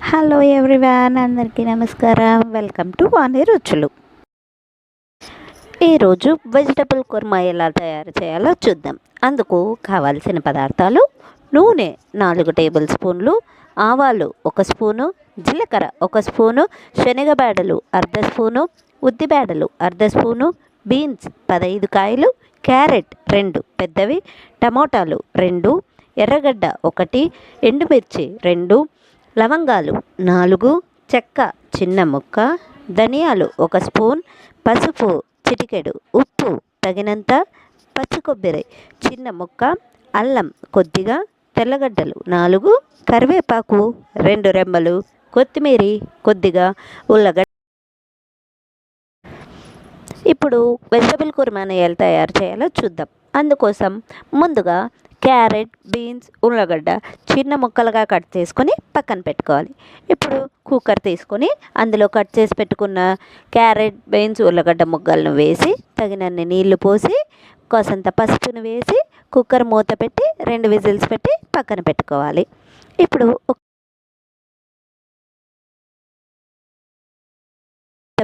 Hello everyone, అందరికీ నమస్కారం. Welcome to వాణి రుచులు. ఈరోజు వెజిటబుల్ కుర్మా ఎలా తయారు చేయాలో చూద్దాం. అందుకు కావాల్సిన పదార్థాలు: నూనె 4 టేబుల్ స్పూన్లు, ఆవాలు 1 స్పూను, జీలకర్ర 1 స్పూను, శనగబేడలు అర్ధ స్పూను, ఉద్దిబేడలు అర్ధ స్పూను, బీన్స్ 15 కాయలు, క్యారెట్ 2 పెద్దవి, టమోటాలు 2, ఎర్రగడ్డ 1, ఎండుమిర్చి 2, లవంగాలు 4, చెక్క చిన్న ముక్క, ధనియాలు 1 స్పూన్, పసుపు చిటికెడు, ఉప్పు తగినంత, పచ్చి కొబ్బరి చిన్న ముక్క, అల్లం కొద్దిగా, తెల్లగడ్డలు 4, కరివేపాకు 2 రెమ్మలు, కొత్తిమీర కొద్దిగా, ఉల్లగడ్డ. ఇప్పుడు వెజిటబుల్ కుర్మాని ఎలా తయారు చేయాలో చూద్దాం. అందుకోసం ముందుగా క్యారెట్, బీన్స్, ఉల్లగడ్డ చిన్న ముక్కలుగా కట్ చేసుకొని పక్కన పెట్టుకోవాలి. ఇప్పుడు కుక్కర్ తీసుకొని అందులో కట్ చేసి పెట్టుకున్న క్యారెట్, బీన్స్, ఉల్లగడ్డ ముక్కలను వేసి తగినన్ని నీళ్లు పోసి కాసంత పసుపును వేసి కుక్కర్ మూత పెట్టి 2 విజిల్స్ పెట్టి పక్కన పెట్టుకోవాలి. ఇప్పుడు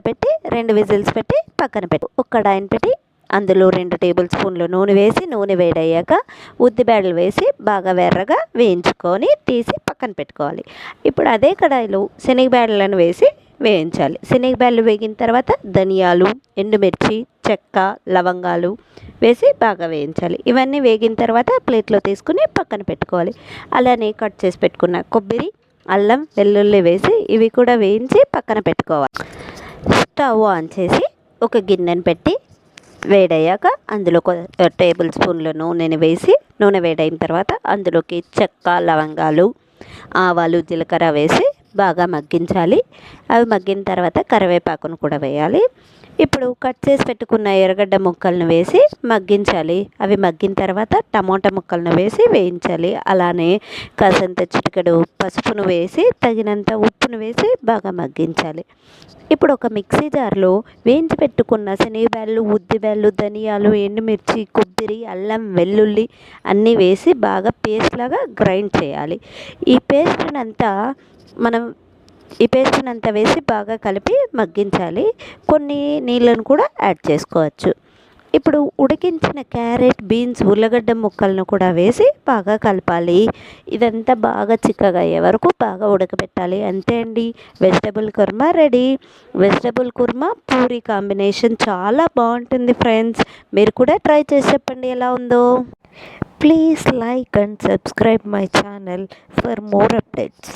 పెట్టి 2 విజిల్స్ పెట్టి పక్కన పెట్టి ఒక కడాయిని పెట్టి అందులో 2 టేబుల్ స్పూన్లు నూనె వేసి, నూనె వేడయ్యాక ఉద్దిబేడలు వేసి బాగా వెర్రగా వేయించుకొని తీసి పక్కన పెట్టుకోవాలి. ఇప్పుడు అదే కడాయిలో శనగబేడలను వేసి వేయించాలి. శనగబేడలు వేగిన తర్వాత ధనియాలు, ఎండుమిర్చి, చెక్క, లవంగాలు వేసి బాగా వేయించాలి. ఇవన్నీ వేగిన తర్వాత ప్లేట్లో తీసుకుని పక్కన పెట్టుకోవాలి. అలానే కట్ చేసి పెట్టుకున్న కొబ్బరి, అల్లం, వెల్లుల్లి వేసి ఇవి కూడా వేయించి పక్కన పెట్టుకోవాలి. స్టవ్ ఆన్ చేసి ఒక గిన్నెను పెట్టి వేడయ్యాక అందులో టేబుల్ స్పూన్ల నూనెని వేసి నూనె వేడైన తర్వాత అందులోకి చెక్క, లవంగాలు, ఆవాలు, జీలకర్ర వేసి బాగా మగ్గించాలి. అవి మగ్గిన తర్వాత కరివేపాకును కూడా వేయాలి. ఇప్పుడు కట్ చేసి పెట్టుకున్న ఎర్రగడ్డ ముక్కలను వేసి మగ్గించాలి. అవి మగ్గిన తర్వాత టమోటా ముక్కలను వేసి వేయించాలి. అలానే కాసంత చిటికెడు పసుపును వేసి తగినంత ఉప్పును వేసి బాగా మగ్గించాలి. ఇప్పుడు ఒక మిక్సీ జార్లో వేయించి పెట్టుకున్న శనగబేడలు, ఉద్దిబేడలు, ధనియాలు, ఎండుమిర్చి, కొబ్బరి, అల్లం, వెల్లుల్లి అన్నీ వేసి బాగా పేస్ట్ లాగా గ్రైండ్ చేయాలి. ఈ పేస్ట్ని అంతా వేసి బాగా కలిపి మగ్గించాలి. కొన్ని నీళ్ళను కూడా యాడ్ చేసుకోవచ్చు. ఇప్పుడు ఉడికించిన క్యారెట్, బీన్స్, ఉల్లగడ్డ ముక్కలను కూడా వేసి బాగా కలపాలి. ఇదంతా బాగా చిక్కగా అయ్యే వరకు బాగా ఉడకబెట్టాలి. అంతే అండి, vegetable kurma ready. Vegetable kurma puri combination చాలా బాగుంటుంది ఫ్రెండ్స్. మీరు కూడా ట్రై చేసి చెప్పండి ఎలా ఉందో. Please like and subscribe my channel for more updates.